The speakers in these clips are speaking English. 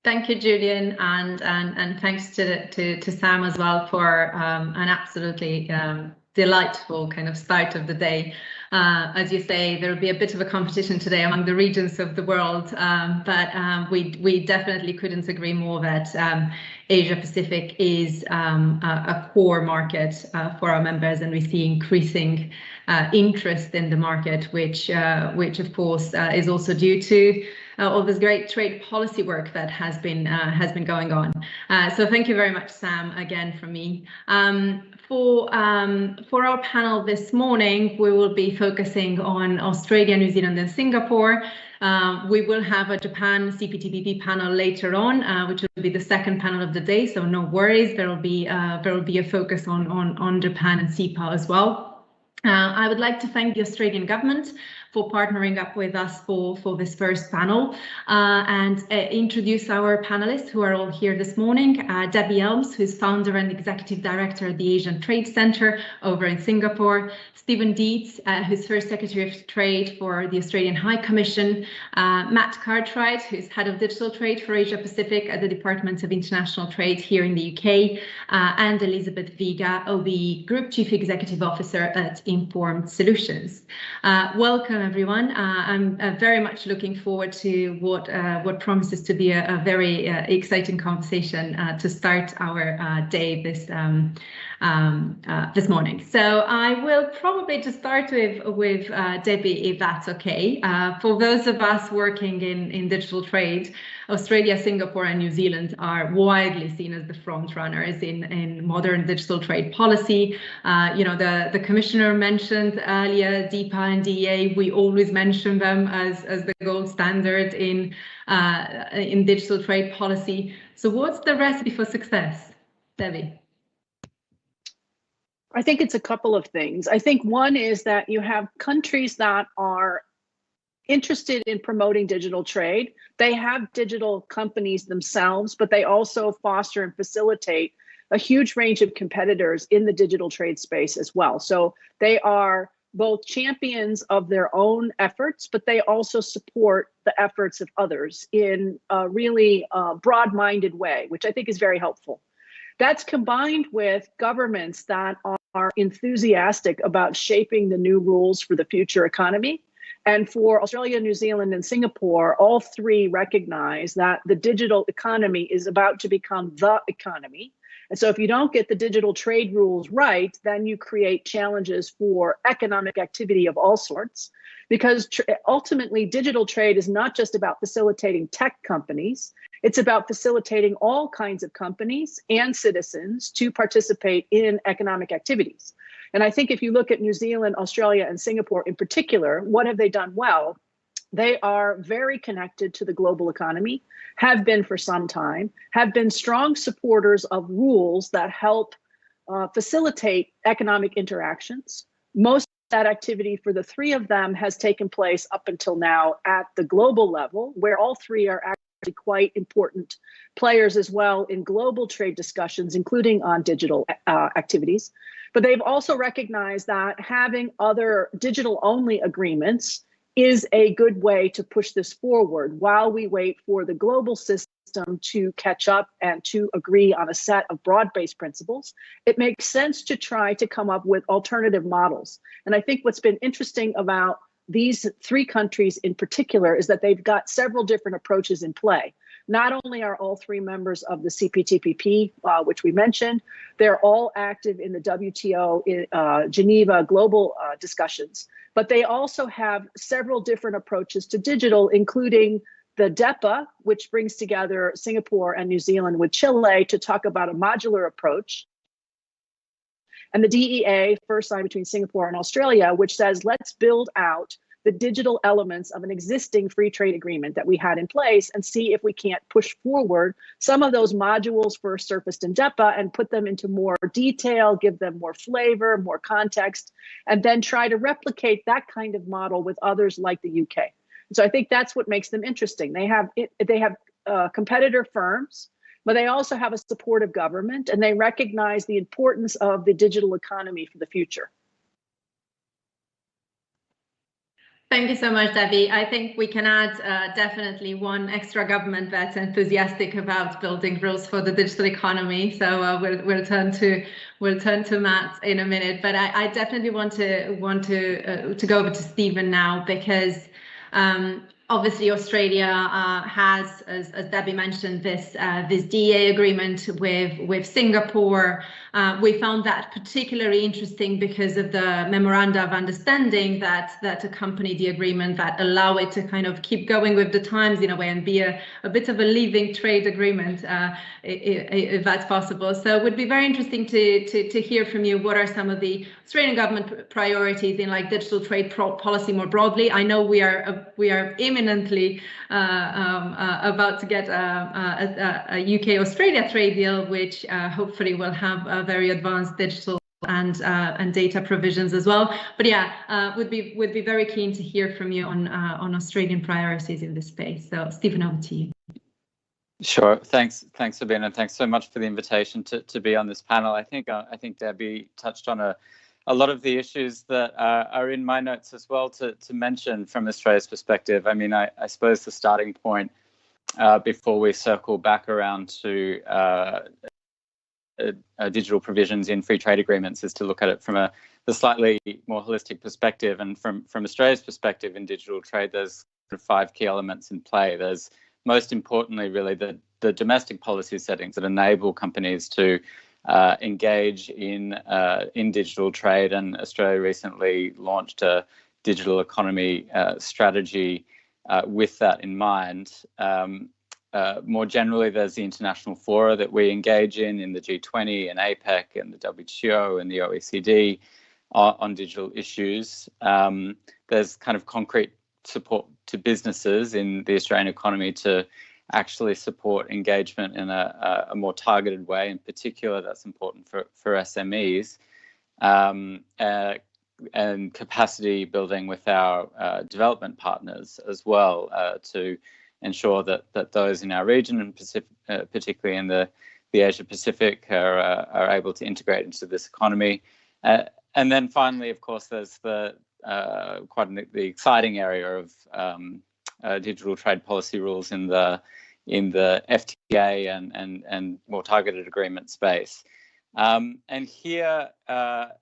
Thank you, Julian, and thanks to Sam as well for an absolutely delightful kind of start of the day. As you say, there will be a bit of a competition today among the regions of the world, but we definitely couldn't agree more that Asia Pacific is a core market for our members, and we see increasing interest in the market, which of course is also due to all this great trade policy work that has been going on. So thank you very much, Sam, again from me. For our panel this morning, we will be focusing on Australia, New Zealand, and Singapore. We will have a Japan CPTPP panel later on, which will be the second panel of the day. So no worries, there will be a focus on Japan and CEPA as well. I would like to thank the Australian government for partnering up with us for this first panel and introduce our panelists who are all here this morning. Debbie Elms, who's founder and executive director of the Asian Trade Centre over in Singapore. Stephen Dietz, who's first Secretary of Trade for the Australian High Commission. Matt Cartwright, who's head of digital trade for Asia Pacific at the Department of International Trade here in the UK. And Elizabeth Viga, OBE Group Chief Executive Officer at Informed Solutions. Welcome, everyone. I'm very much looking forward to what promises to be a very exciting conversation to start our day this morning. So I will probably just start with Debbie, if that's okay. For those of us working in digital trade, Australia, Singapore, and New Zealand are widely seen as the front runners in modern digital trade policy. The commissioner mentioned earlier DEPA and DEA. We always mention them as the gold standard in digital trade policy. So what's the recipe for success, Debbie? I think it's a couple of things. I think one is that you have countries that are interested in promoting digital trade. They have digital companies themselves, but they also foster and facilitate a huge range of competitors in the digital trade space as well. So they are both champions of their own efforts, but they also support the efforts of others in a really broad-minded way, which I think is very helpful. That's combined with governments that are enthusiastic about shaping the new rules for the future economy. And for Australia, New Zealand, and Singapore, all three recognize that the digital economy is about to become the economy. And so if you don't get the digital trade rules right, then you create challenges for economic activity of all sorts, because ultimately digital trade is not just about facilitating tech companies. It's about facilitating all kinds of companies and citizens to participate in economic activities. And I think if you look at New Zealand, Australia, and Singapore in particular, what have they done well? They are very connected to the global economy, have been for some time, have been strong supporters of rules that help facilitate economic interactions. Most of that activity for the three of them has taken place up until now at the global level, where all three are actually quite important players as well in global trade discussions, including on digital activities. But they've also recognized that having other digital-only agreements is a good way to push this forward while we wait for the global system to catch up and to agree on a set of broad-based principles. It makes sense to try to come up with alternative models. And I think what's been interesting about these three countries in particular is that they've got several different approaches in play. Not only are all three members of the CPTPP, which we mentioned, they're all active in the WTO Geneva global discussions, but they also have several different approaches to digital, including the DEPA, which brings together Singapore and New Zealand with Chile to talk about a modular approach, and the DEA, first signed between Singapore and Australia, which says, let's build out the digital elements of an existing free trade agreement that we had in place and see if we can't push forward some of those modules first surfaced in DEPA and put them into more detail, give them more flavor, more context, and then try to replicate that kind of model with others like the UK. So I think that's what makes them interesting. They have competitor firms, but they also have a supportive government, and they recognize the importance of the digital economy for the future. Thank you so much, Debbie. I think we can add definitely one extra government that's enthusiastic about building rules for the digital economy. So we'll turn to Matt in a minute, but I definitely want to go over to Stephen now, because obviously Australia has, as Debbie mentioned, this DEA agreement with Singapore. We found that particularly interesting because of the memoranda of understanding that accompany the agreement, that allow it to kind of keep going with the times in a way and be a bit of a living trade agreement, if that's possible. So it would be very interesting to hear from you. What are some of the Australian government priorities in like digital trade policy more broadly? I know we are imminently about to get a UK-Australia trade deal, which hopefully will have a very advanced digital and data provisions as well. But yeah, would be very keen to hear from you on Australian priorities in this space. So Stephen, over to you. Sure. Thanks, Sabine, and thanks so much for the invitation to be on this panel. I think Debbie touched on a lot of the issues that are in my notes as well to mention from Australia's perspective. I mean, I suppose the starting point before we circle back around to digital provisions in free trade agreements is to look at it from the slightly more holistic perspective. And from Australia's perspective in digital trade, there's 5 key elements in play. There's most importantly, really, the domestic policy settings that enable companies to engage in digital trade. And Australia recently launched a digital economy strategy with that in mind. More generally, there's the international fora that we engage in the G20 and APEC and the WTO and the OECD on digital issues. There's kind of concrete support to businesses in the Australian economy to actually support engagement in a more targeted way. In particular, that's important for SMEs, and capacity building with our development partners as well, to ensure that those in our region, and particularly in the Asia Pacific, are able to integrate into this economy. And then finally, of course, there's the exciting area of digital trade policy rules in the FTA and more targeted agreement space. And here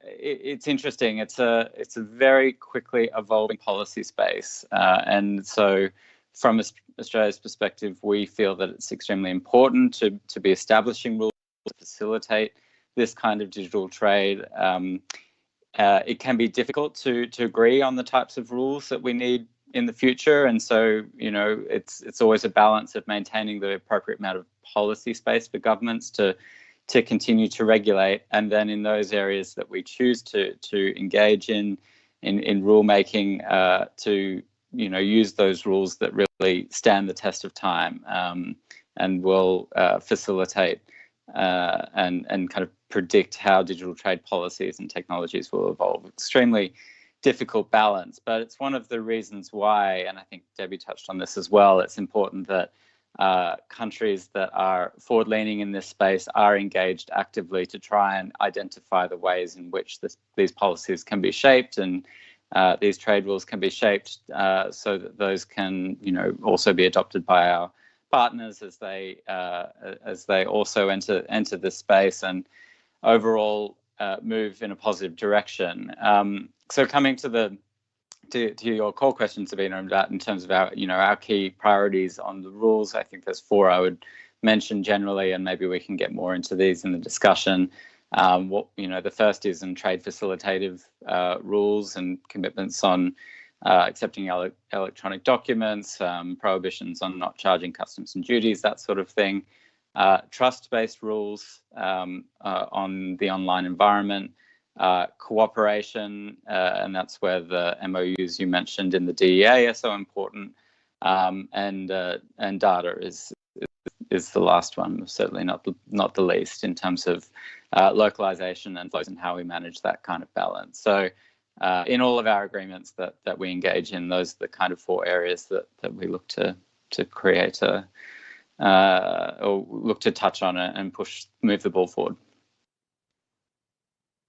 it's interesting. It's a very quickly evolving policy space, and so from Australia's perspective, we feel that it's extremely important to be establishing rules to facilitate this kind of digital trade. It can be difficult to agree on the types of rules that we need in the future, and so it's always a balance of maintaining the appropriate amount of policy space for governments to continue to regulate, and then in those areas that we choose to engage in rulemaking, to use those rules that really stand the test of time, and will facilitate and kind of predict how digital trade policies and technologies will evolve. Extremely difficult balance, but it's one of the reasons why, and I think Debbie touched on this as well, it's important that countries that are forward-leaning in this space are engaged actively to try and identify the ways in which these policies can be shaped, and these trade rules can be shaped so that those can, also be adopted by our partners as they also enter this space and overall move in a positive direction. So coming to your core question, Sabina, about in terms of our key priorities on the rules, I think there's 4 I would mention generally, and maybe we can get more into these in the discussion. The first is in trade facilitative rules and commitments on accepting electronic documents, prohibitions on not charging customs and duties, that sort of thing. Trust-based rules on the online environment, cooperation, and that's where the MOUs you mentioned in the DEA are so important, and data is the last one, certainly not the least, in terms of localization and flows and how we manage that kind of balance. So in all of our agreements that we engage in, those are the kind of 4 areas that we look to create or look to touch on it and move the ball forward.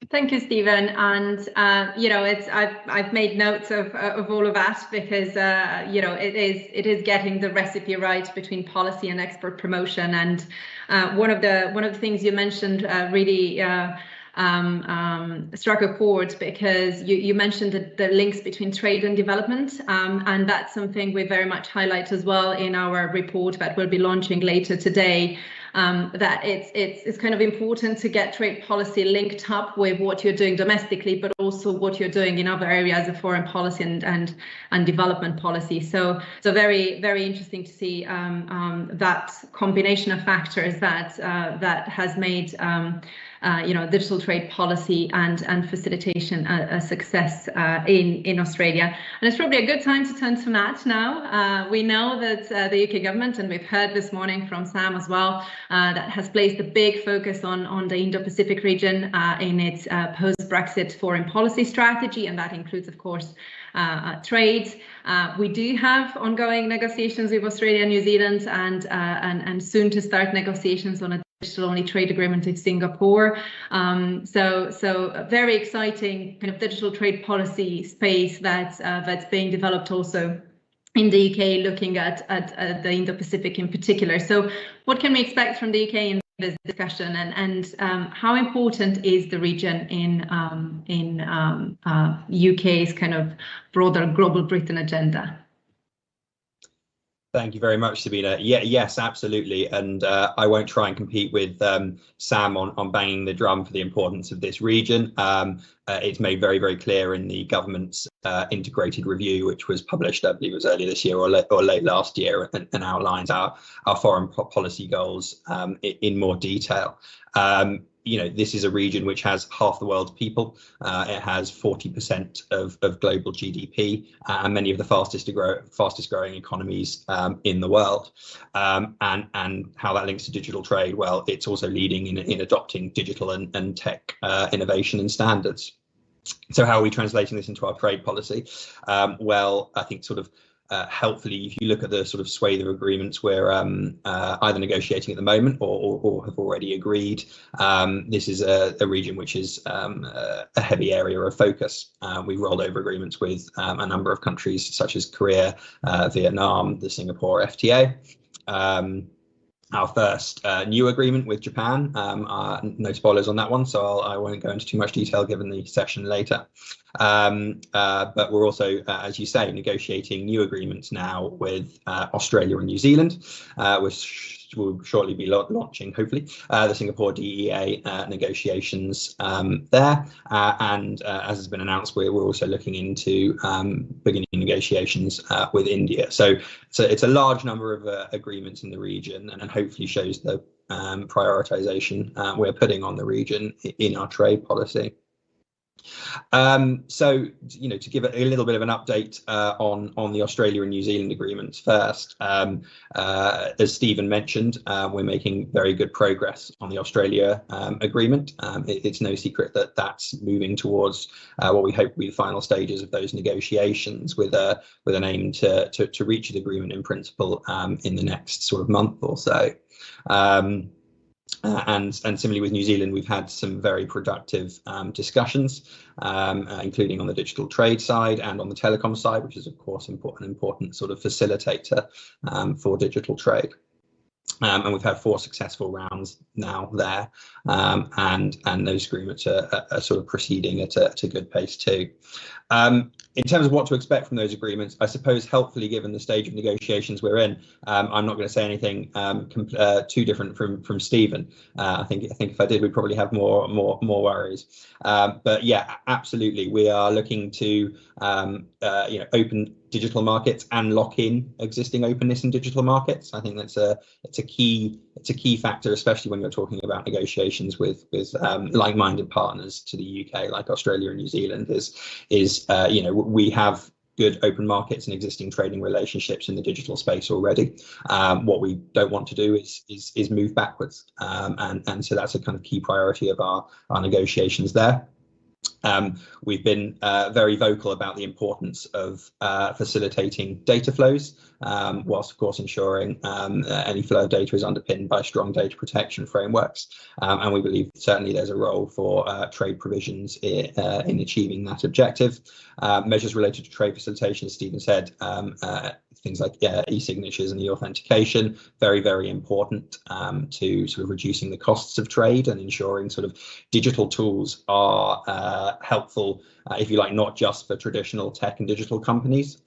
Thank you, Stephen. And I've made notes of all of that because it is getting the recipe right between policy and export promotion. And one of the things you mentioned really struck a chord, because you mentioned the links between trade and development, and that's something we very much highlight as well in our report that we'll be launching later today. That it's kind of important to get trade policy linked up with what you're doing domestically, but also what you're doing in other areas of foreign policy and development policy. So very, very interesting to see that combination of factors that has made digital trade policy and facilitation a success in Australia. And it's probably a good time to turn to Matt now. We know that the UK government, and we've heard this morning from Sam as well, that has placed a big focus on the Indo-Pacific region in its post-Brexit foreign policy strategy, and that includes, of course, trade. We do have ongoing negotiations with Australia and New Zealand, and soon to start negotiations on a digital-only trade agreement with Singapore. So a very exciting kind of digital trade policy space that's being developed also in the UK, looking at the Indo-Pacific in particular. So what can we expect from the UK in this discussion, and how important is the region in UK's kind of broader global Britain agenda? Thank you very much, Sabina. Yes, absolutely. And I won't try and compete with Sam on banging the drum for the importance of this region. It's made very, very clear in the government's integrated review, which was published, I believe it was earlier this year or late last year, and outlines our foreign policy goals in more detail. This is a region which has half the world's people. It has 40% of global GDP, and many of the fastest growing economies in the world. And how that links to digital trade? Well, it's also leading in adopting digital and tech innovation and standards. So how are we translating this into our trade policy? Well, I think sort of helpfully, if you look at the sort of swathe of agreements we're either negotiating at the moment or have already agreed, this is a region which is a heavy area of focus. We've rolled over agreements with a number of countries such as Korea, Vietnam, the Singapore FTA. Our first new agreement with Japan, no spoilers on that one, so I won't go into too much detail given the session later. But we're also, as you say, negotiating new agreements now with Australia and New Zealand, which will shortly be launching, hopefully, the Singapore DEA negotiations there. And as has been announced, we're also looking into beginning negotiations with India. So it's a large number of agreements in the region, and hopefully shows the prioritization we're putting on the region in our trade policy. So, to give a little bit of an update on the Australia and New Zealand agreements first, as Stephen mentioned, we're making very good progress on the Australia agreement. It's no secret that that's moving towards what we hope will be the final stages of those negotiations, with an aim to reach an agreement in principle in the next sort of month or so. And similarly with New Zealand, we've had some very productive discussions, including on the digital trade side and on the telecom side, which is of course an important sort of facilitator for digital trade. And we've had 4 successful rounds now there, and those agreements are sort of proceeding at a good pace too. In terms of what to expect from those agreements, I suppose helpfully, given the stage of negotiations we're in, I'm not going to say anything too different from Stephen. I think if I did, we'd probably have more worries. But yeah, absolutely, we are looking to open digital markets and lock in existing openness in digital markets. I think it's a key factor, especially when you're talking about negotiations with like-minded partners to the UK, like Australia and New Zealand. We have good open markets and existing trading relationships in the digital space already. What we don't want to do is move backwards, and so that's a kind of key priority of our negotiations there. We've been very vocal about the importance of facilitating data flows, whilst of course ensuring any flow of data is underpinned by strong data protection frameworks. And we believe certainly there's a role for trade provisions in achieving that objective. Measures related to trade facilitation, as Stephen said, things like e-signatures and e-authentication, very, very important to sort of reducing the costs of trade and ensuring sort of digital tools are helpful, if you like, not just for traditional tech and digital companies.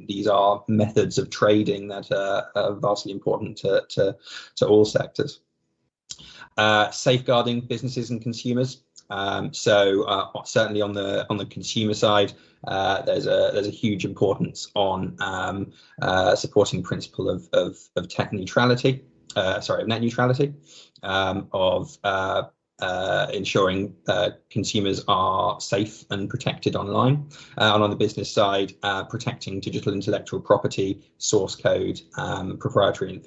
These are methods of trading that are vastly important to all sectors. Safeguarding businesses and consumers. So certainly on the consumer side, there's a huge importance on supporting the principle of tech neutrality, of net neutrality, of ensuring consumers are safe and protected online, and on the business side, protecting digital intellectual property, source code, proprietary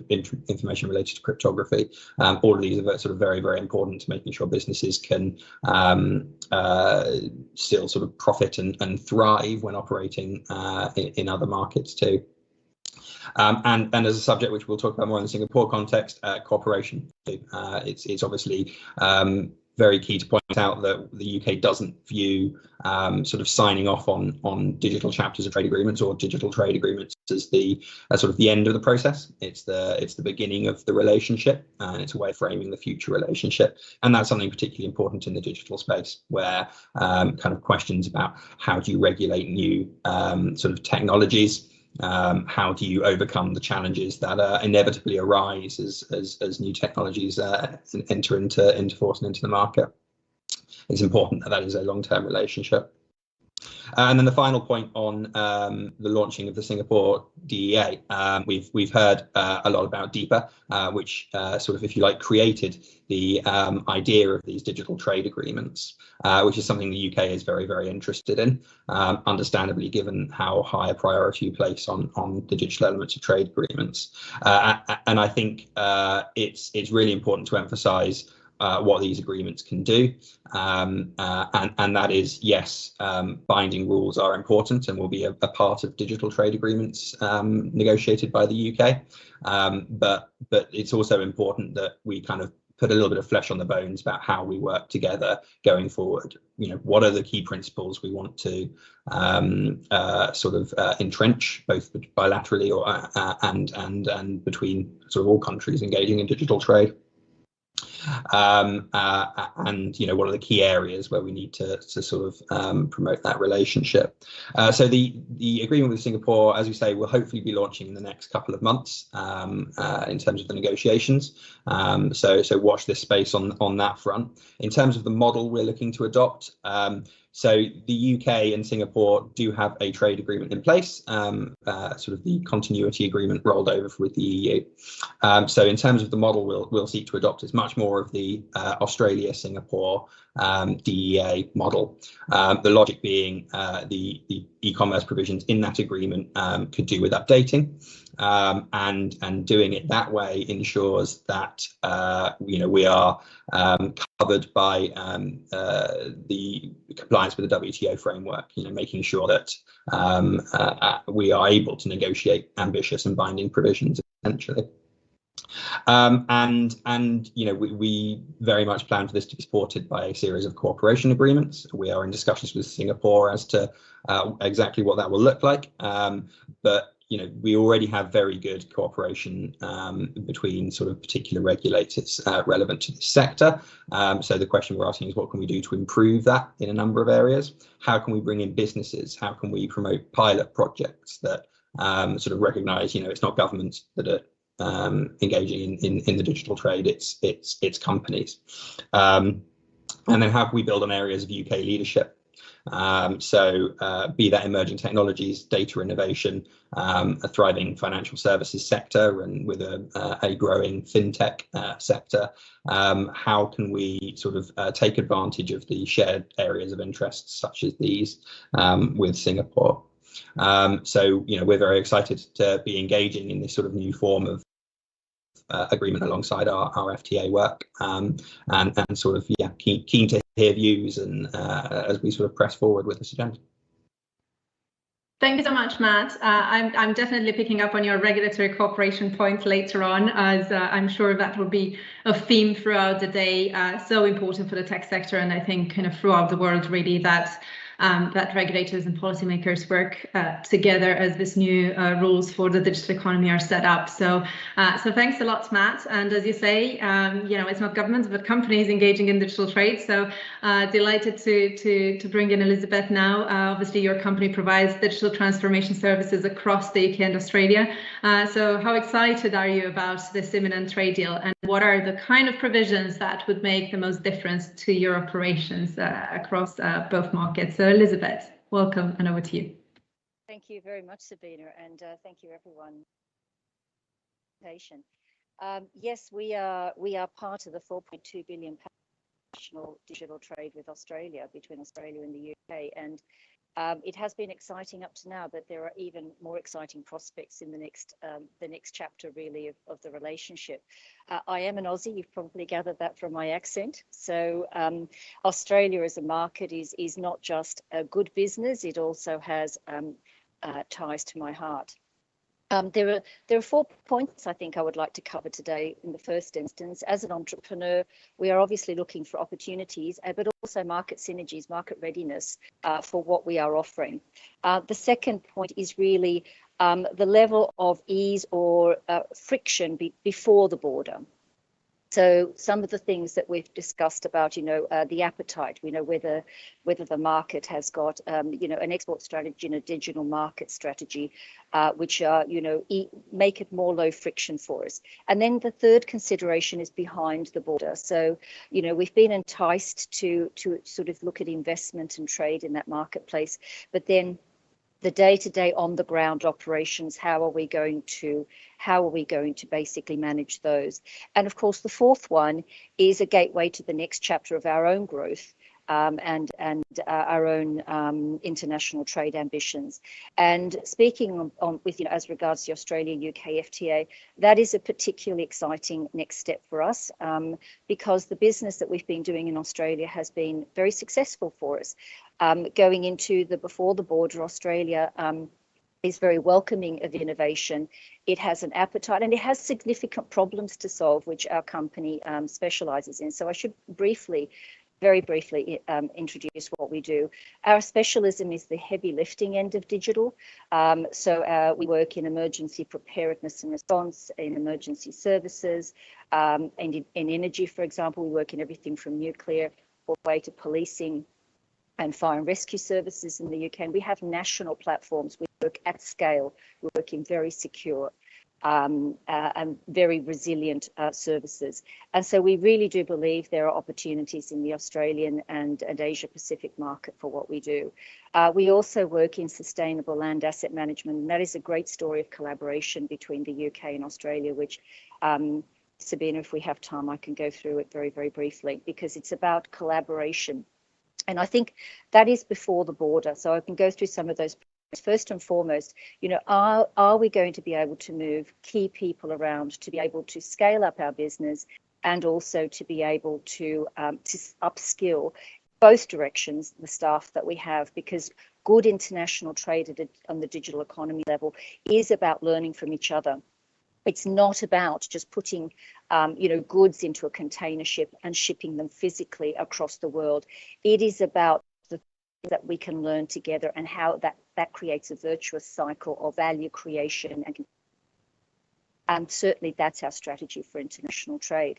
information related to cryptography. All of these are sort of very, very important to making sure businesses can still sort of profit and thrive when operating in other markets too. And as a subject which we'll talk about more in the Singapore context, cooperation. It's obviously very key to point out that the UK doesn't view sort of signing off on digital chapters of trade agreements or digital trade agreements as sort of the end of the process. It's the beginning of the relationship, and it's a way of framing the future relationship. And that's something particularly important in the digital space, where kind of questions about how do you regulate new sort of technologies. How do you overcome the challenges that inevitably arise as new technologies enter into force and into the market? It's important that is a long-term relationship. And then the final point on the launching of the Singapore DEA. We've heard a lot about DEPA, which sort of, if you like, created the idea of these digital trade agreements, which is something the UK is very, very interested in, understandably, given how high a priority you place on the digital elements of trade agreements. And I think it's really important to emphasise what these agreements can do, and that is, yes, binding rules are important and will be a part of digital trade agreements negotiated by the UK, but it's also important that we kind of put a little bit of flesh on the bones about how we work together going forward. You know, what are the key principles we want to sort of entrench, both bilaterally or and between sort of all countries engaging in digital trade. And you know, what are the key areas where we need to sort of promote that relationship. So the agreement with Singapore, as we say, will hopefully be launching in the next couple of months in terms of the negotiations. So watch this space on that front. In terms of the model we're looking to adopt, so the UK and Singapore do have a trade agreement in place, sort of the continuity agreement rolled over with the EU. So in terms of the model we'll seek to adopt, is much more of the Australia-Singapore DEA model. The logic being the e-commerce provisions in that agreement could do with updating, and doing it that way ensures that you know, we are covered by the compliance with the WTO framework, you know, making sure that we are able to negotiate ambitious and binding provisions essentially. And you know, we very much plan for this to be supported by a series of cooperation agreements. We are in discussions with Singapore as to exactly what that will look like, but you know, we already have very good cooperation between sort of particular regulators relevant to the sector. So the question we're asking is, what can we do to improve that in a number of areas? How can we bring in businesses? How can we promote pilot projects that sort of recognise, you know, it's not governments that are engaging in the digital trade, it's companies. And then how can we build on areas of UK leadership? So be that emerging technologies, data innovation, a thriving financial services sector, and with a growing fintech sector, how can we sort of take advantage of the shared areas of interest such as these with Singapore? So you know, we're very excited to be engaging in this sort of new form of agreement alongside our FTA work, and sort of, yeah, keen to hear views and as we sort of press forward with this agenda. Thank you so much, Matt. I'm definitely picking up on your regulatory cooperation point later on, as I'm sure that will be a theme throughout the day. So important for the tech sector, and I think kind of throughout the world, really, that regulators and policymakers work together as this new rules for the digital economy are set up. So thanks a lot, Matt. And as you say, it's not governments but companies engaging in digital trade. So delighted to bring in Elizabeth now. Obviously, your company provides digital transformation services across the UK and Australia. So how excited are you about this imminent trade deal, and what are the kind of provisions that would make the most difference to your operations across both markets? So Elizabeth, welcome, and over to you. Thank you very much, Sabina, and thank you everyone. Yes, we are part of the £4.2 billion national digital trade with Australia, between Australia and the UK, and it has been exciting up to now, but there are even more exciting prospects in the next chapter, really, of the relationship. I am an Aussie. You've probably gathered that from my accent. So Australia as a market is not just a good business; it also has ties to my heart. There are 4 points I think I would like to cover today. In the first instance, as an entrepreneur, we are obviously looking for opportunities, but also market synergies, market readiness for what we are offering. The second point is really the level of ease or friction before the border. So some of the things that we've discussed about, the appetite, whether the market has got, an export strategy and a digital market strategy, which are, make it more low friction for us. And then the third consideration is behind the border. So, we've been enticed to sort of look at investment and trade in that marketplace, but then the day-to-day on-the-ground operations, how are we going to basically manage those? And of course, the fourth one is a gateway to the next chapter of our own growth and our own international trade ambitions. And speaking with as regards the Australia-UK FTA, that is a particularly exciting next step for us because the business that we've been doing in Australia has been very successful for us. Going into the before the border, Australia is very welcoming of innovation. It has an appetite and it has significant problems to solve, which our company specialises in. So I should very briefly introduce what we do. Our specialism is the heavy lifting end of digital. So we work in emergency preparedness and response, in emergency services, and in energy, for example. We work in everything from nuclear all the way to policing and fire and rescue services in the UK. And we have national platforms. We work at scale. We're working very secure and very resilient services. And so we really do believe there are opportunities in the Australian and Asia Pacific market for what we do. We also work in sustainable land asset management, and that is a great story of collaboration between the UK and Australia, which Sabina, if we have time, I can go through it very, very briefly, because it's about collaboration. And I think that is before the border. So I can go through some of those. First and foremost, are we going to be able to move key people around to be able to scale up our business and also to be able to upskill both directions the staff that we have, because good international trade on the digital economy level is about learning from each other. It's not about just putting, goods into a container ship and shipping them physically across the world. It is about the things that we can learn together and how that creates a virtuous cycle of value creation. And certainly that's our strategy for international trade.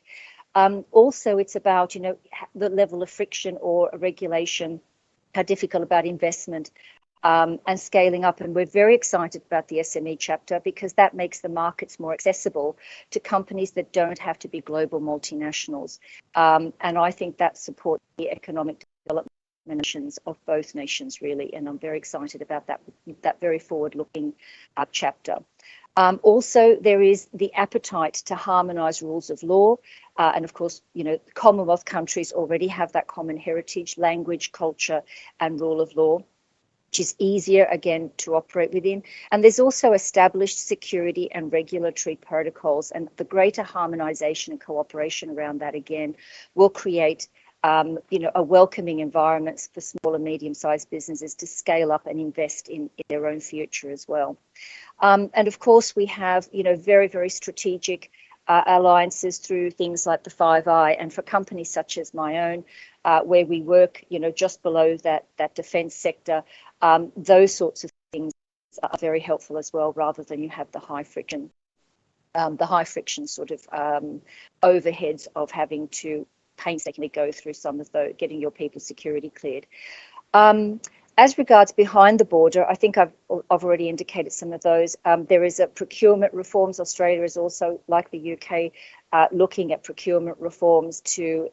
Also, it's about, the level of friction or regulation, how difficult about investment. And scaling up. And we're very excited about the SME chapter because that makes the markets more accessible to companies that don't have to be global multinationals. And I think that supports the economic development nations of both nations, really. And I'm very excited about that very forward-looking chapter. Also, there is the appetite to harmonise rules of law. And of course, Commonwealth countries already have that common heritage, language, culture, and rule of law, which is easier, again, to operate within. And there's also established security and regulatory protocols, and the greater harmonisation and cooperation around that, again, will create a welcoming environment for small and medium-sized businesses to scale up and invest in their own future as well. And of course, we have, very, very strategic alliances through things like the Five Eye, and for companies such as my own, where we work, just below that defence sector, those sorts of things are very helpful as well, rather than you have the high friction sort of overheads of having to painstakingly go through some of the getting your people security cleared. As regards behind the border, I think I've already indicated some of those. There is a procurement reforms. Australia is also, like the UK, looking at procurement reforms to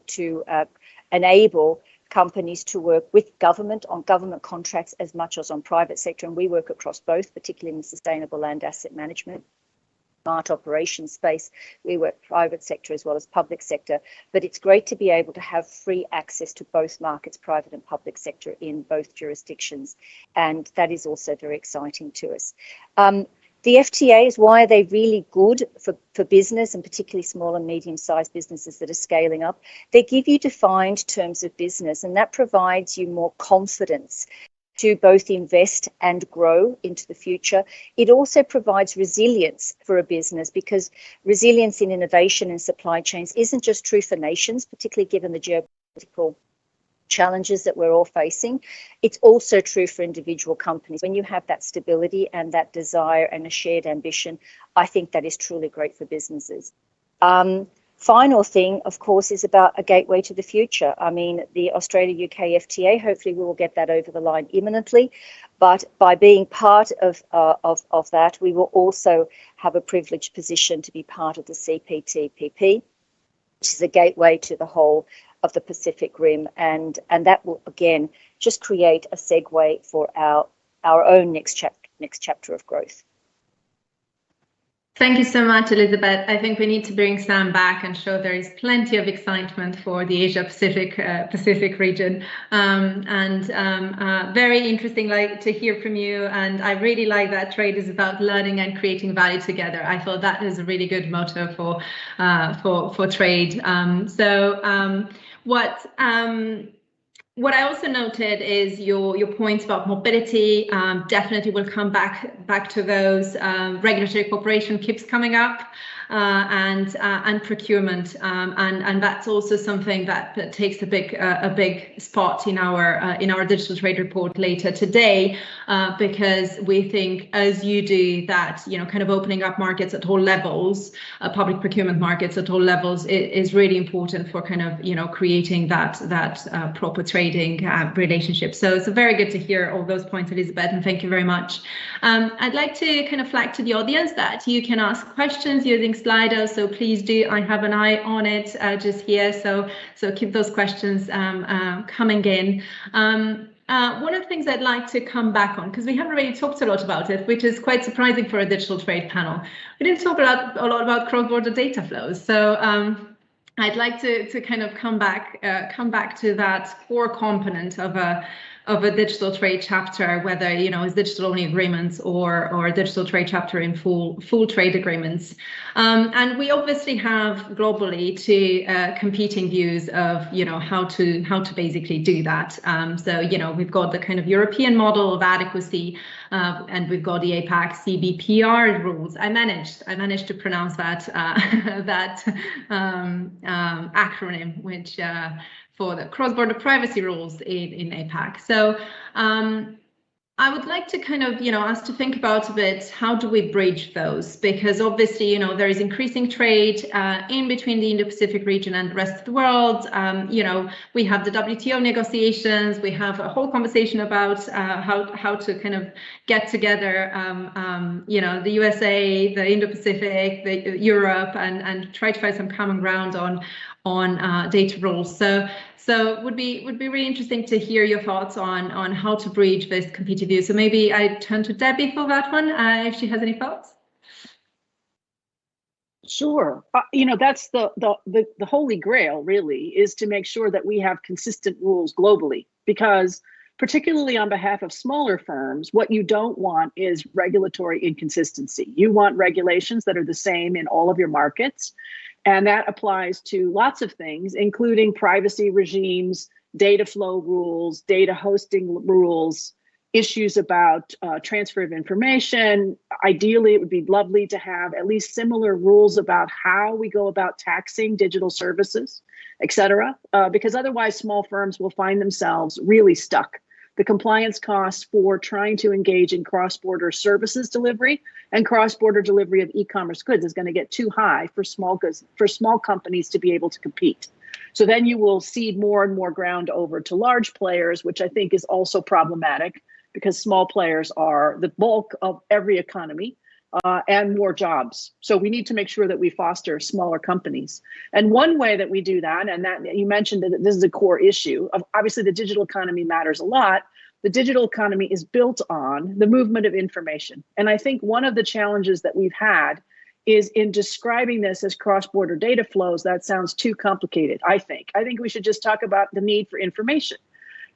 enable companies to work with government on government contracts as much as on private sector. And we work across both, particularly in the sustainable land asset management, smart operations space. We work private sector as well as public sector, but it's great to be able to have free access to both markets, private and public sector, in both jurisdictions. And that is also very exciting to us. The FTAs, why are they really good for business, and particularly small and medium-sized businesses that are scaling up? They give you defined terms of business, and that provides you more confidence to both invest and grow into the future. It also provides resilience for a business, because resilience in innovation and supply chains isn't just true for nations, particularly given the geopolitical challenges that we're all facing. It's also true for individual companies. When you have that stability and that desire and a shared ambition, I think that is truly great for businesses. Final thing, of course, is about a gateway to the future. I mean, the Australia-UK FTA, hopefully we will get that over the line imminently, but by being part of that, we will also have a privileged position to be part of the CPTPP, which is a gateway to the whole of the Pacific Rim, and that will again just create a segue for our own next chapter of growth. Thank you so much, Elizabeth. I think we need to bring Sam back and show there is plenty of excitement for the Asia-Pacific region, and very interesting to hear from you. And I really like that trade is about learning and creating value together. I thought that is a really good motto for trade. What I also noted is your points about mobility. Definitely will come back to those. Regulatory cooperation keeps coming up, and procurement, and that's also something that takes a big spot in our digital trade report later today, because we think, as you do, that kind of opening up markets at all levels, public procurement markets at all levels, is really important for kind of creating that proper trading relationship. So it's very good to hear all those points, Elizabeth, and thank you very much. I'd like to kind of flag to the audience that you can ask questions using Slido, so please do. I have an eye on it just here, so keep those questions coming in. One of the things I'd like to come back on, because we haven't really talked a lot about it, which is quite surprising for a digital trade panel. We didn't talk a lot about cross-border data flows. So I'd like to kind of come back to that core component of a digital trade chapter, whether is digital only agreements or a digital trade chapter in full trade agreements. And we obviously have globally two competing views of how to basically do that. So we've got the kind of European model of adequacy, and we've got the APAC CBPR rules. I managed to pronounce that acronym, which for the cross-border privacy rules in APAC. So I would like to kind of, us to think about a bit, how do we bridge those? Because obviously, there is increasing trade in between the Indo-Pacific region and the rest of the world. We have the WTO negotiations. We have a whole conversation about how to kind of get together, the USA, the Indo-Pacific, Europe, and try to find some common ground on data rules. So would be really interesting to hear your thoughts on how to bridge this competing view. So maybe I turn to Debbie for that one, if she has any thoughts. Sure. That's the holy grail, really, is to make sure that we have consistent rules globally, because particularly on behalf of smaller firms, what you don't want is regulatory inconsistency. You want regulations that are the same in all of your markets. And that applies to lots of things, including privacy regimes, data flow rules, data hosting rules, issues about transfer of information. Ideally, it would be lovely to have at least similar rules about how we go about taxing digital services, et cetera, because otherwise small firms will find themselves really stuck. The compliance costs for trying to engage in cross-border services delivery and cross-border delivery of e-commerce goods is going to get too high for small companies to be able to compete. So then you will cede more and more ground over to large players, which I think is also problematic because small players are the bulk of every economy and more jobs. So we need to make sure that we foster smaller companies. And one way that we do that, and that you mentioned that this is a core issue of, obviously the digital economy matters a lot. The digital economy is built on the movement of information. And I think one of the challenges that we've had is in describing this as cross-border data flows, that sounds too complicated, I think. I think we should just talk about the need for information.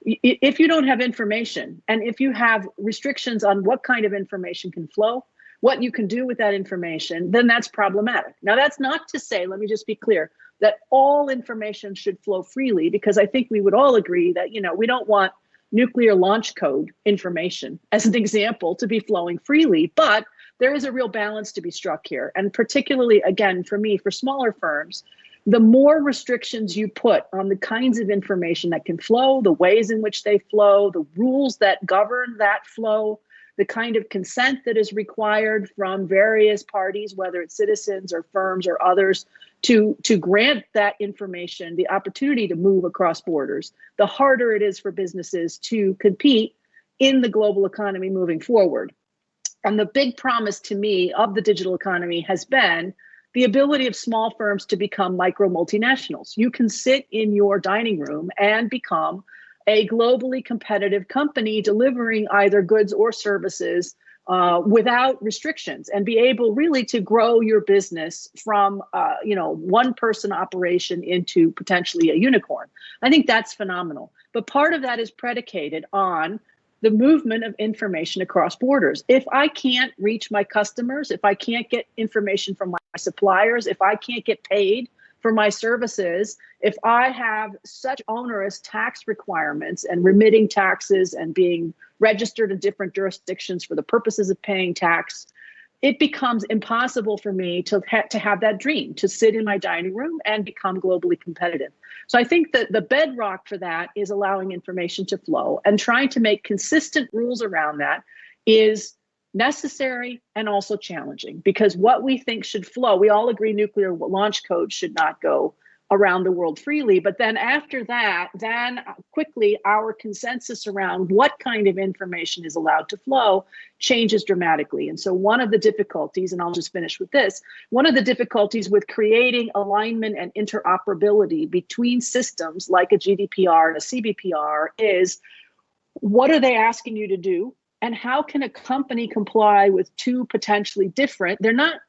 If you don't have information, and if you have restrictions on what kind of information can flow, what you can do with that information, then that's problematic. Now, that's not to say, let me just be clear, that all information should flow freely, because I think we would all agree that, you know, we don't want nuclear launch code information, as an example, to be flowing freely, but there is a real balance to be struck here. And particularly, again, for me, for smaller firms, the more restrictions you put on the kinds of information that can flow, the ways in which they flow, the rules that govern that flow, the kind of consent that is required from various parties, whether it's citizens or firms or others, to grant that information the opportunity to move across borders, the harder it is for businesses to compete in the global economy moving forward. And the big promise to me of the digital economy has been the ability of small firms to become micro multinationals. You can sit in your dining room and become a globally competitive company delivering either goods or services without restrictions, and be able really to grow your business from one person operation into potentially a unicorn. I think that's phenomenal. But part of that is predicated on the movement of information across borders. If I can't reach my customers, if I can't get information from my suppliers, if I can't get paid for my services, if I have such onerous tax requirements and remitting taxes and being registered in different jurisdictions for the purposes of paying tax, it becomes impossible for me to have that dream, to sit in my dining room and become globally competitive. So I think that the bedrock for that is allowing information to flow, and trying to make consistent rules around that is necessary and also challenging, because what we think should flow, we all agree nuclear launch codes should not go around the world freely, but then after that, then quickly our consensus around what kind of information is allowed to flow changes dramatically. And so one of the difficulties, and I'll just finish with this, one of the difficulties with creating alignment and interoperability between systems like a GDPR and a CBPR is, what are they asking you to do? And how can a company comply with two potentially different, they're not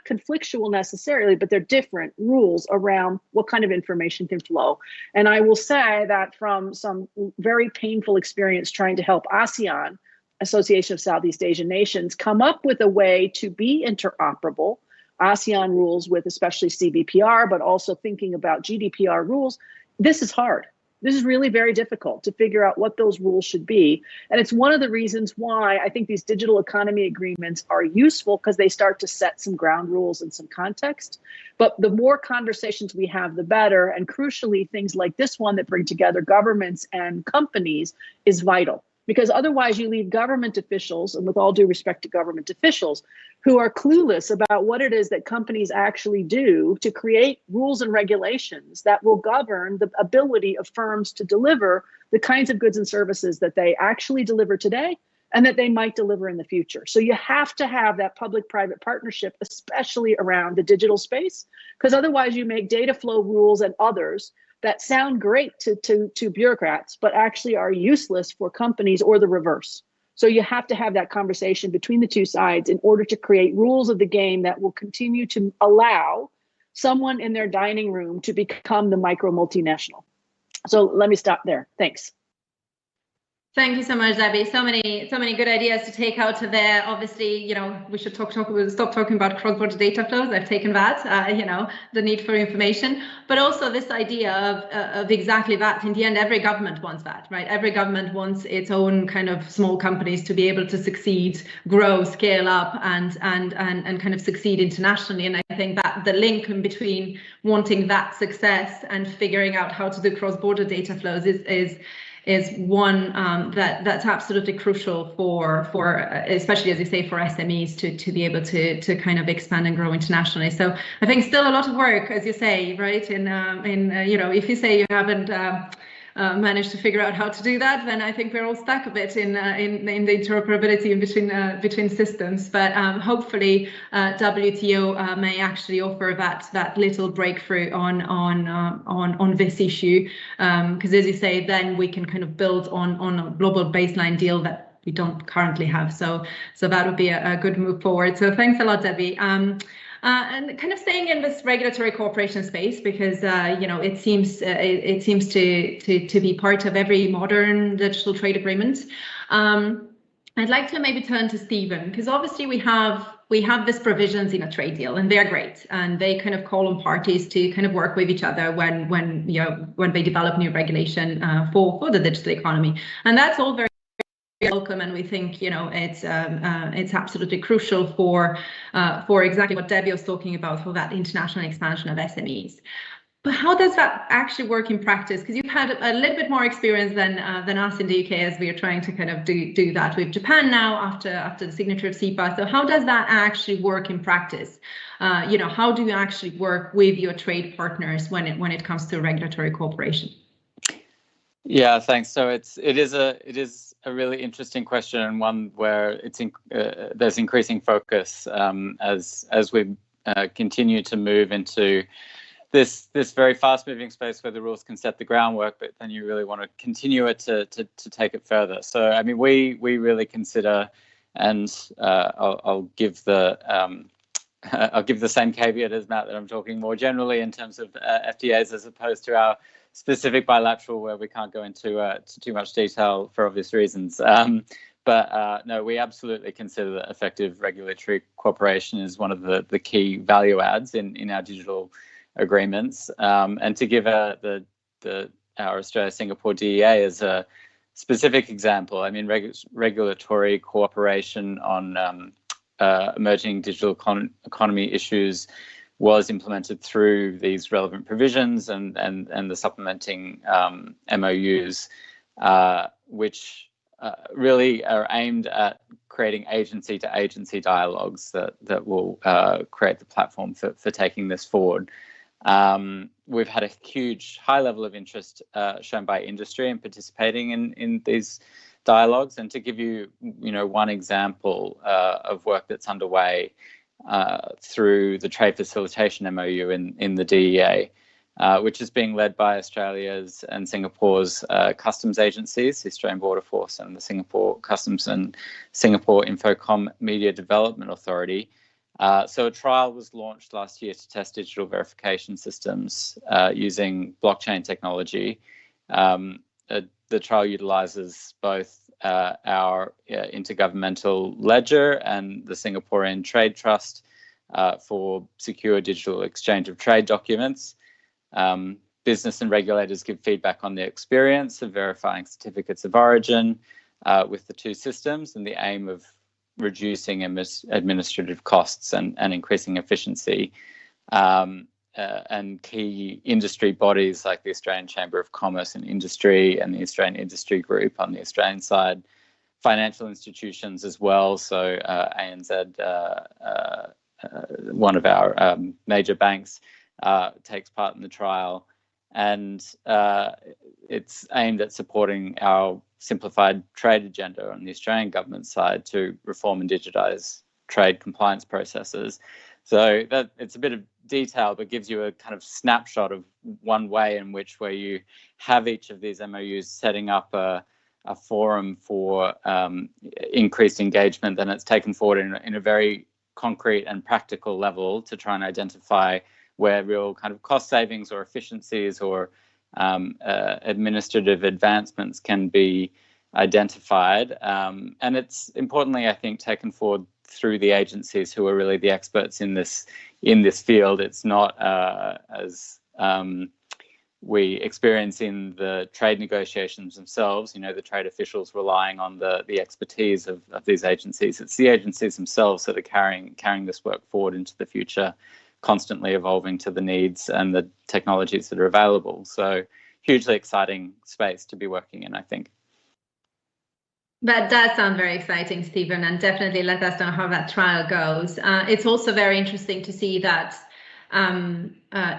conflictual necessarily, but they're different rules around what kind of information can flow. And I will say that from some very painful experience trying to help ASEAN, Association of Southeast Asian Nations, come up with a way to be interoperable, ASEAN rules with especially CBPR, but also thinking about GDPR rules, this is hard. This is really very difficult to figure out what those rules should be. And it's one of the reasons why I think these digital economy agreements are useful, because they start to set some ground rules and some context. But the more conversations we have, the better. And crucially, things like this one that bring together governments and companies is vital. Because otherwise you leave government officials, and with all due respect to government officials, who are clueless about what it is that companies actually do to create rules and regulations that will govern the ability of firms to deliver the kinds of goods and services that they actually deliver today and that they might deliver in the future. So you have to have that public-private partnership, especially around the digital space, because otherwise you make data flow rules and others that sound great to bureaucrats, but actually are useless for companies, or the reverse. So you have to have that conversation between the two sides in order to create rules of the game that will continue to allow someone in their dining room to become the micro multinational. So let me stop there. Thanks. Thank you so much, Debbie. So many good ideas to take out of there. Obviously, we should stop talking about cross-border data flows. I've taken that, the need for information, but also this idea of exactly that. In the end, every government wants that, right? Every government wants its own kind of small companies to be able to succeed, grow, scale up, and kind of succeed internationally. And I think that the link in between wanting that success and figuring out how to do cross-border data flows is one that's absolutely crucial for especially, as you say, for SMEs to be able to kind of expand and grow internationally. So I think still a lot of work, as you say, right? If you say you haven't managed to figure out how to do that, then I think we're all stuck a bit in the interoperability in between systems. But hopefully WTO may actually offer that little breakthrough on this issue, because as you say, then we can kind of build on a global baseline deal that we don't currently have. So that would be a good move forward. So thanks a lot, Debbie. And kind of staying in this regulatory cooperation space, because it seems to be part of every modern digital trade agreement. I'd like to maybe turn to Stephen, because obviously we have these provisions in a trade deal, and they're great, and they kind of call on parties to kind of work with each other when they develop new regulation for the digital economy, and that's all very welcome, and we think it's absolutely crucial for exactly what Debbie was talking about, for that international expansion of SMEs. But how does that actually work in practice? Because you've had a little bit more experience than us in the UK, as we are trying to kind of do that with Japan now after the signature of CEPA. So how does that actually work in practice? How do you actually work with your trade partners when it comes to regulatory cooperation? Yeah, thanks. So it is a really interesting question, and one where there's increasing focus as we continue to move into this very fast-moving space where the rules can set the groundwork, but then you really want to continue it to take it further. So I mean, we really consider, and I'll give the same caveat as Matt, that I'm talking more generally in terms of FTAs as opposed to our specific bilateral, where we can't go into too much detail for obvious reasons. But no, we absolutely consider that effective regulatory cooperation is one of the key value adds in our digital agreements. And to give our Australia-Singapore DEA as a specific example, I mean, regulatory cooperation on emerging digital economy issues was implemented through these relevant provisions and the supplementing MOUs, which really are aimed at creating agency-to-agency dialogues that will create the platform for taking this forward. We've had a huge high level of interest shown by industry in participating in these dialogues. And to give you, one example of work that's underway through the Trade Facilitation MOU in the DEA, which is being led by Australia's and Singapore's customs agencies, the Australian Border Force and the Singapore Customs and Singapore Infocom Media Development Authority. So a trial was launched last year to test digital verification systems using blockchain technology. The trial utilizes both our intergovernmental ledger and the Singaporean Trade Trust for secure digital exchange of trade documents. Business and regulators give feedback on the experience of verifying certificates of origin with the two systems, and the aim of reducing administrative costs and increasing efficiency. And key industry bodies like the Australian Chamber of Commerce and Industry and the Australian Industry Group on the Australian side, financial institutions as well. So ANZ, one of our major banks, takes part in the trial, and it's aimed at supporting our simplified trade agenda on the Australian government side to reform and digitise trade compliance processes. So that it's a bit of detail, but gives you a kind of snapshot of one way in which where you have each of these MOUs setting up a forum for increased engagement, then it's taken forward in a very concrete and practical level to try and identify where real kind of cost savings or efficiencies or administrative advancements can be identified, and it's importantly, I think, taken forward through the agencies who are really the experts in this field. It's not as we experience in the trade negotiations themselves, the trade officials relying on the expertise of these agencies. It's the agencies themselves that are carrying this work forward into the future, constantly evolving to the needs and the technologies that are available. So hugely exciting space to be working in, I think. That does sound very exciting, Stephen, and definitely let us know how that trial goes. It's also very interesting to see that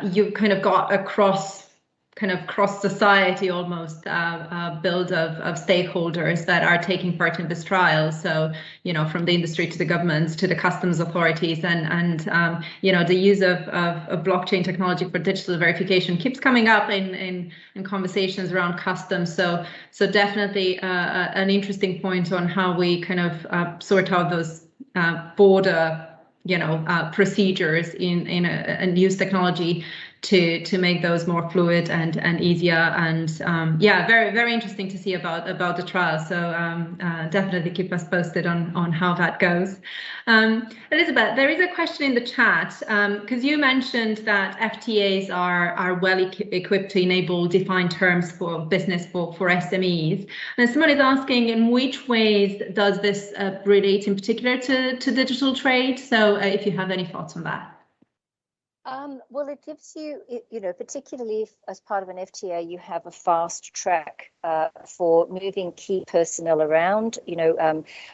you've kind of got across society almost build of stakeholders that are taking part in this trial. So, from the industry to the governments to the customs authorities, and the use of blockchain technology for digital verification keeps coming up in conversations around customs. So definitely an interesting point on how we kind of sort out those border procedures and use technology to make those more fluid and easier, and very, very interesting to see about the trial. So definitely keep us posted on how that goes. Elizabeth, there is a question in the chat because you mentioned that FTAs are well equipped to enable defined terms for business for SMEs, and someone is asking in which ways does this relate in particular to digital trade? So if you have any thoughts on that. Well, it gives you, particularly if as part of an FTA, you have a fast track for moving key personnel around.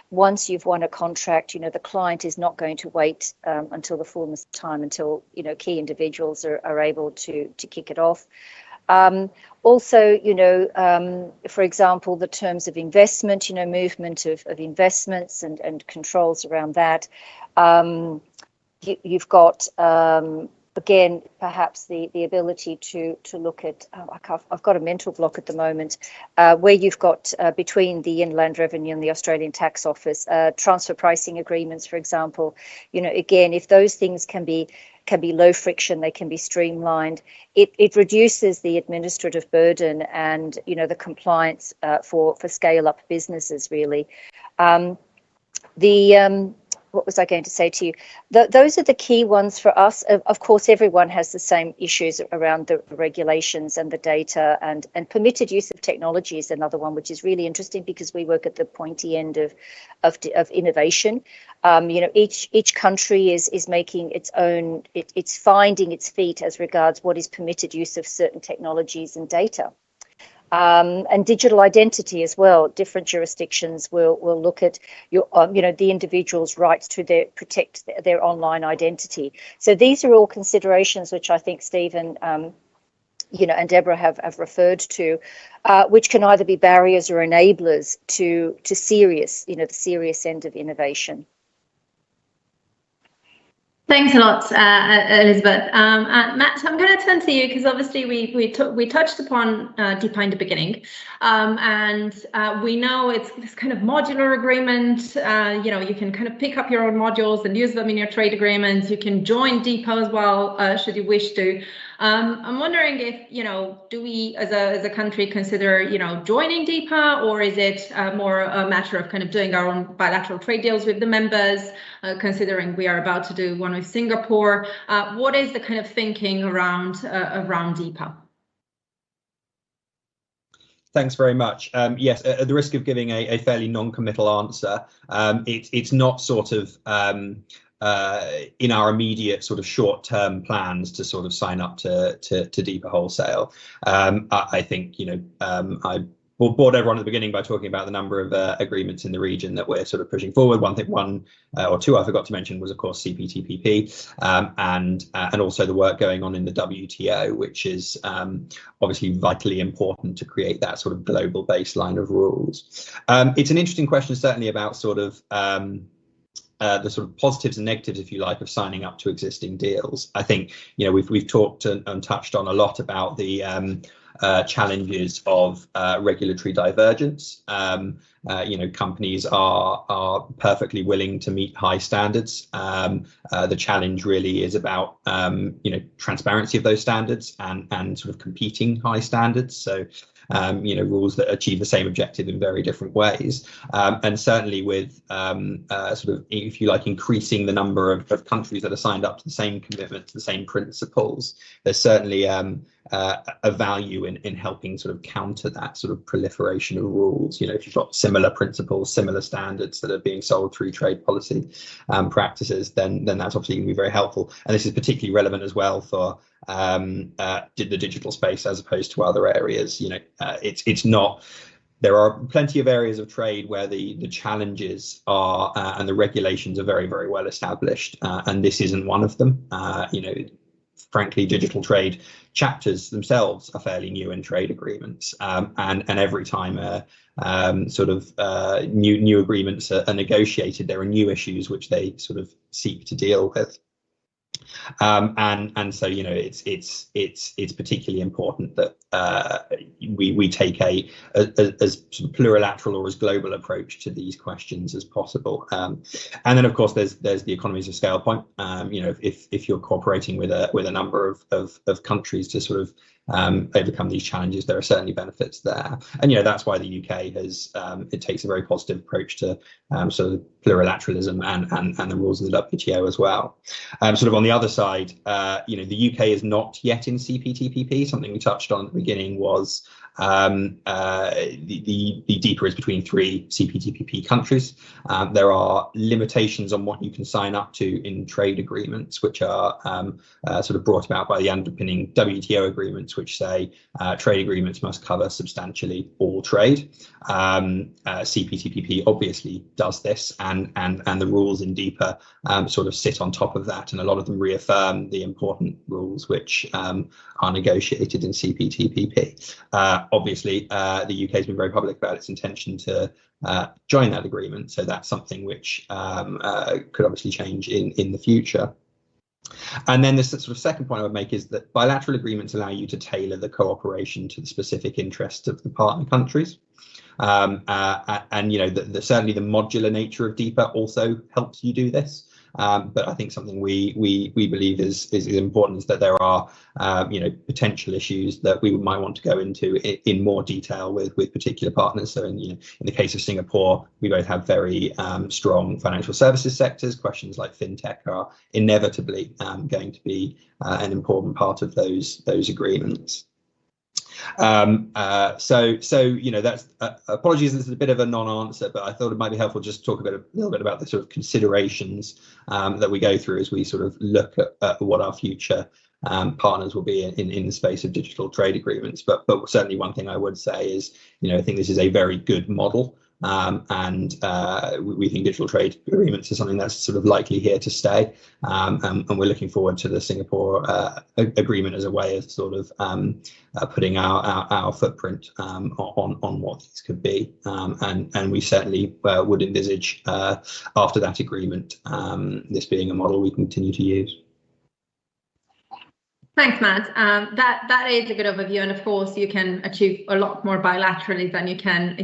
Once you've won a contract, the client is not going to wait until the fullness of time until, key individuals are able to kick it off. Also, for example, the terms of investment, movement of investments and controls around that. You've got again, perhaps the ability to look at, I've got a mental block at the moment, where you've got between the Inland Revenue and the Australian Tax Office, transfer pricing agreements, for example. Again, if those things can be low friction, they can be streamlined. It reduces the administrative burden and the compliance for scale up businesses, really. What was I going to say to you? Those are the key ones for us. Of course, everyone has the same issues around the regulations and the data, and permitted use of technology is another one, which is really interesting because we work at the pointy end of innovation. Each country is making its own, it's finding its feet as regards what is permitted use of certain technologies and data. And digital identity as well. Different jurisdictions will look at the individual's rights to protect their online identity. So these are all considerations which I think Stephen, and Deborah have referred to, which can either be barriers or enablers to serious, the serious end of innovation. Thanks a lot, Elizabeth. Matt, I'm going to turn to you because obviously we touched upon DEPA in the beginning, and we know it's this kind of modular agreement. You can kind of pick up your own modules and use them in your trade agreements. You can join DEPA as well, should you wish to. I'm wondering if, do we as a country consider, joining DEPA, or is it more a matter of kind of doing our own bilateral trade deals with the members, considering we are about to do one with Singapore? What is the kind of thinking around DEPA? Thanks very much. Yes, at the risk of giving a fairly non-committal answer, it's not sort of in our immediate sort of short-term plans to sort of sign up to DEPA wholesale. I think I bored everyone at the beginning by talking about the number of agreements in the region that we're sort of pushing forward. One or two I forgot to mention was, of course, CPTPP, and also the work going on in the WTO, which is obviously vitally important to create that sort of global baseline of rules. It's an interesting question, certainly, about sort of the sort of positives and negatives, if you like, of signing up to existing deals. I think we've talked and touched on a lot about the challenges of regulatory divergence. Companies are perfectly willing to meet high standards. The challenge really is about transparency of those standards and sort of competing high standards. So rules that achieve the same objective in very different ways. And certainly with sort of, if you like, increasing the number of countries that are signed up to the same commitment, to the same principles, there's certainly a value in helping sort of counter that sort of proliferation of rules. If you've got similar principles, similar standards that are being sold through trade policy practices, then that's obviously going to be very helpful. And this is particularly relevant as well for the digital space as opposed to other areas. It's not. There are plenty of areas of trade where the challenges are and the regulations are very, very well established, and this isn't one of them. Frankly, digital trade chapters themselves are fairly new in trade agreements, and every time new agreements are negotiated, there are new issues which they sort of seek to deal with. And so it's particularly important that we take a as sort of plurilateral or as global approach to these questions as possible. And then of course there's the economies of scale point. If you're cooperating with a number of countries to sort of overcome these challenges, there are certainly benefits there. And that's why the UK has it takes a very positive approach to sort of plurilateralism and the rules of the WTO as well. Sort of on the other side, the UK is not yet in CPTPP. Something we touched on at the beginning was the deeper is between 3 CPTPP countries. There are limitations on what you can sign up to in trade agreements, which are sort of brought about by the underpinning WTO agreements, which say trade agreements must cover substantially all trade. CPTPP obviously does this, and the rules in deeper sort of sit on top of that, and a lot of them reaffirm the important rules which are negotiated in CPTPP. Obviously, the UK has been very public about its intention to join that agreement, so that's something which could obviously change in the future. And then the sort of second point I would make is that bilateral agreements allow you to tailor the cooperation to the specific interests of the partner countries. And certainly the modular nature of DEPA also helps you do this. But I think something we believe is important is that there are potential issues that we might want to go into in more detail with particular partners. So in the case of Singapore, we both have very strong financial services sectors. Questions like fintech are inevitably going to be an important part of those agreements. That's apologies, this is a bit of a non-answer, but I thought it might be helpful just to talk a little bit about the sort of considerations that we go through as we sort of look at what our future partners will be in the space of digital trade agreements. But certainly one thing I would say is, I think this is a very good model. And we think digital trade agreements are something that's sort of likely here to stay, and we're looking forward to the Singapore agreement as a way of sort of putting our footprint on what these could be, and we certainly would envisage after that agreement this being a model we continue to use. Thanks, Matt. That is a good overview, and of course, you can achieve a lot more bilaterally than you can,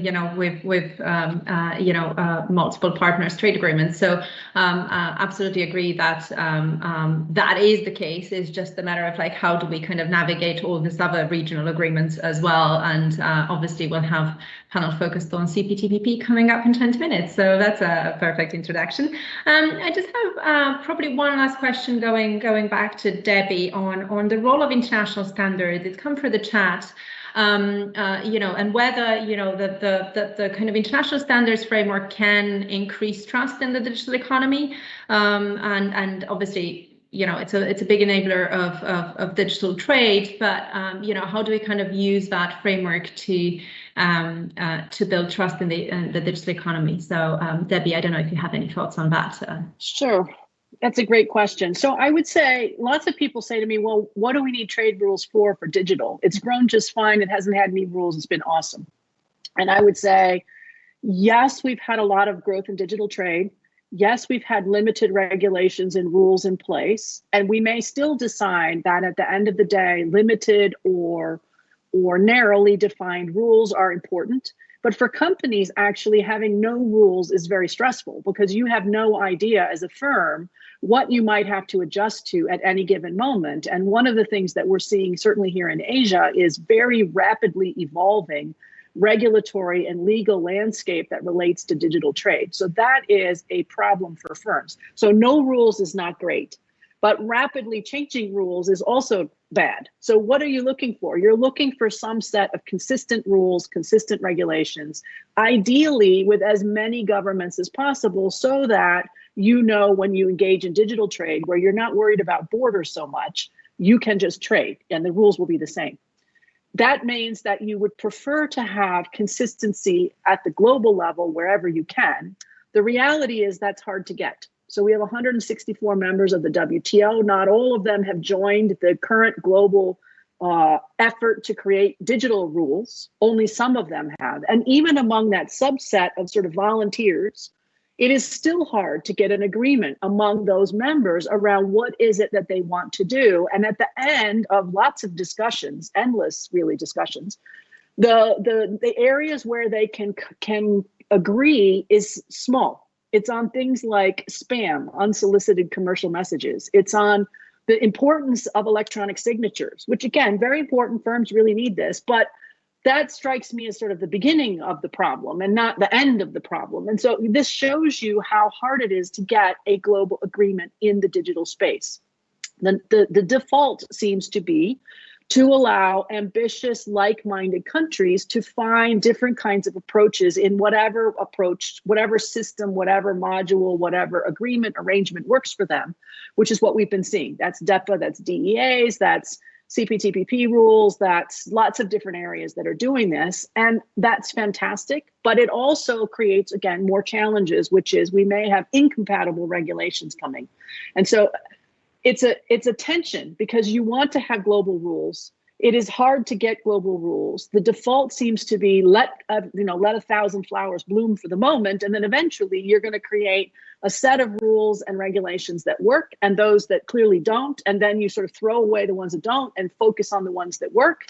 with multiple partners trade agreements. So, absolutely agree that that is the case. It's just a matter of how do we kind of navigate all these other regional agreements as well. And obviously, we'll have panel focused on CPTPP coming up in 20 minutes. So that's a perfect introduction. I just have probably one last question going back to Debbie on the role of international standards. It's come through the chat, and whether the kind of international standards framework can increase trust in the digital economy, and obviously it's a big enabler of digital trade. But how do we kind of use that framework to build trust in the digital economy? So Debbie, I don't know if you have any thoughts on that. Sure. That's a great question. So I would say lots of people say to me, well, what do we need trade rules for digital? It's grown just fine. It hasn't had any rules. It's been awesome. And I would say, yes, we've had a lot of growth in digital trade. Yes, we've had limited regulations and rules in place. And we may still decide that at the end of the day, limited or narrowly defined rules are important. But for companies, actually having no rules is very stressful because you have no idea as a firm what you might have to adjust to at any given moment. And one of the things that we're seeing certainly here in Asia is very rapidly evolving regulatory and legal landscape that relates to digital trade. So that is a problem for firms. So no rules is not great, but rapidly changing rules is also bad. So what are you looking for? You're looking for some set of consistent rules, consistent regulations, ideally with as many governments as possible so that you know when you engage in digital trade where you're not worried about borders so much, you can just trade and the rules will be the same. That means that you would prefer to have consistency at the global level wherever you can. The reality is that's hard to get. So we have 164 members of the WTO. Not all of them have joined the current global effort to create digital rules. Only some of them have. And even among that subset of sort of volunteers, it is still hard to get an agreement among those members around what is it that they want to do. And at the end of lots of discussions, endless really discussions, the areas where they can agree is small. It's on things like spam, unsolicited commercial messages. It's on the importance of electronic signatures, which again, very important, firms really need this, but that strikes me as sort of the beginning of the problem and not the end of the problem. And so this shows you how hard it is to get a global agreement in the digital space. The default seems to be to allow ambitious, like-minded countries to find different kinds of approaches in whatever approach, whatever system, whatever module, whatever agreement, arrangement works for them, which is what we've been seeing. That's DEPA, that's DEAs, that's CPTPP rules, that's lots of different areas that are doing this. And that's fantastic, but it also creates, again, more challenges, which is we may have incompatible regulations coming. And so it's a tension because you want to have global rules. It is hard to get global rules. The default seems to be let 1,000 flowers bloom for the moment, and then eventually you're going to create a set of rules and regulations that work and those that clearly don't, and then you sort of throw away the ones that don't and focus on the ones that work.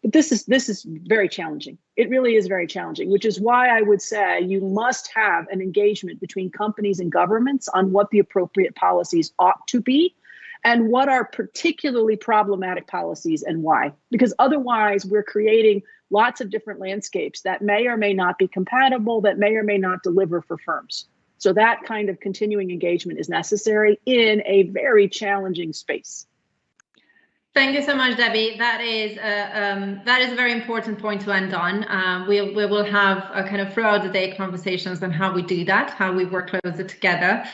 But this is very challenging. It really is very challenging, which is why I would say you must have an engagement between companies and governments on what the appropriate policies ought to be and what are particularly problematic policies and why. Because otherwise we're creating lots of different landscapes that may or may not be compatible, that may or may not deliver for firms. So that kind of continuing engagement is necessary in a very challenging space. Thank you so much, Debbie. That is a very important point to end on. We will have a kind of throughout the day conversations on how we do that, how we work closer together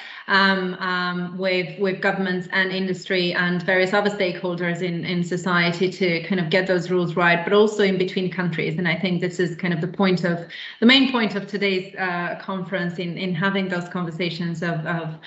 with governments and industry and various other stakeholders in society to kind of get those rules right, but also in between countries. And I think this is kind of the main point of today's conference in having those conversations of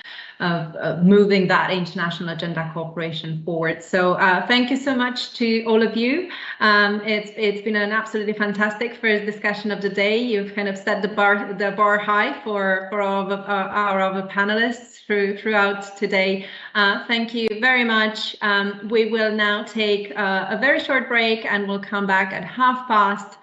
moving that international agenda cooperation forward. So thank you so much to all of you. It's been an absolutely fantastic first discussion of the day. You've kind of set the bar high for our other panelists throughout today. Thank you very much. We will now take a very short break and we'll come back at past:30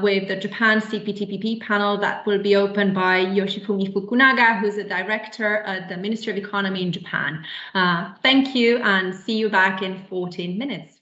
with the Japan CPTPP panel that will be opened by Yoshifumi Fukunaga, who's the director at the Ministry of Economy in Japan. Thank you and see you back in 14 minutes.